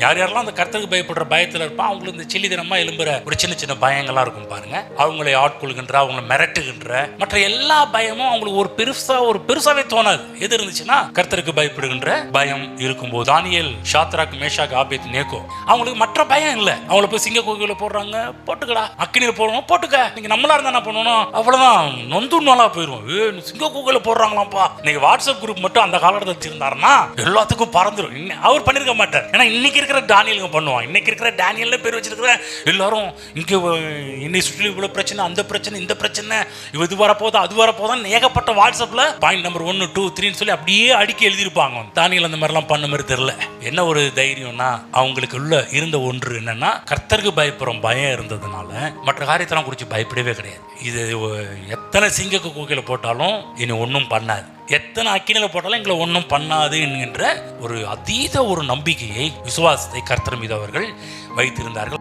யார் யாரெல்லாம் அந்த கர்த்தருக்கு பயப்படுற பயத்தில் இருப்பான், அவங்களுக்கு இந்த சில்லி தினமா எழும்புற ஒரு சின்ன சின்ன பயங்கள்லாம் இருக்கும் பாருங்க. அவங்களை ஆட்கொள்கின்ற, அவங்களை மிரட்டுகின்ற மற்ற எல்லா பயமும் அவங்களுக்கு ஒரு பெருசாவே தோணாது. எது இருந்துச்சுன்னா கர்த்தருக்கு பயப்படுகின்ற பயம் இருக்கும்போது. தானியேல், ஷாத்ராக், மேஷாக், ஆபேத் நேகோ அவங்களுக்கு மற்ற பயம் இல்லை. அவங்கள போய் சிங்க கோயில போடுறாங்க, போட்டுக்கடா. அக்கினியில போடணும், போட்டுக்க. நீங்க நம்மளா இருந்தா என்ன பண்ணணும், அவ்வளவுதான், நொந்து நாளா போயிடுவோம். சிங்க கோயில போடுறாங்களாப்பா. நீங்க வாட்ஸ்அப் குரூப் மட்டும் அந்த காலத்துல வச்சிருந்தாருன்னா எல்லாத்துக்கும் பறந்துடும். அவர் பண்ணிருக்க மாட்டார். ஏன்னா இன்னைக்கு இருக்கிற டானியலுங்க பண்ணுவான். இன்னைக்கு இருக்கிற டானியல்ல பேர் வச்சிருக்கிற எல்லாரும் இங்க இன்னைக்கு சுற்றி இவ்வளவு பிரச்சனை, அந்த பிரச்சனை, இந்த பிரச்சனை, இது வரப்போதா அது வரப்போதான் ஏகப்பட்ட வாட்ஸ்அப்ல பாயிண்ட் நம்பர் 1, 2, 3 சொல்லி அப்படியே அடிக்கி எழுதியிருப்பாங்க. தானியல் அந்த மாதிரிலாம் பண்ண மாதிரி தெரியல. என்ன ஒரு தைரியம்னா அவங்களுக்கு உள்ள இருந்த ஒன்று என்னன்னா கர்த்தருக்கு பயப்படுறோம் பயம் இருந்ததுனால மற்ற காரியத்தெல்லாம் குறித்து பயப்படவே கிடையாது. இது எத்தனை சிங்க கோக்கில போட்டாலும் இனி ஒன்றும் பண்ணாது, எத்தனை அக்கினில போட்டாலும் எங்களை ஒன்றும் பண்ணாது என்கின்ற ஒரு அதீத ஒரு நம்பிக்கையை, விசுவாசத்தை கர்த்தர் மீது அவர்கள் வைத்திருந்தார்கள்.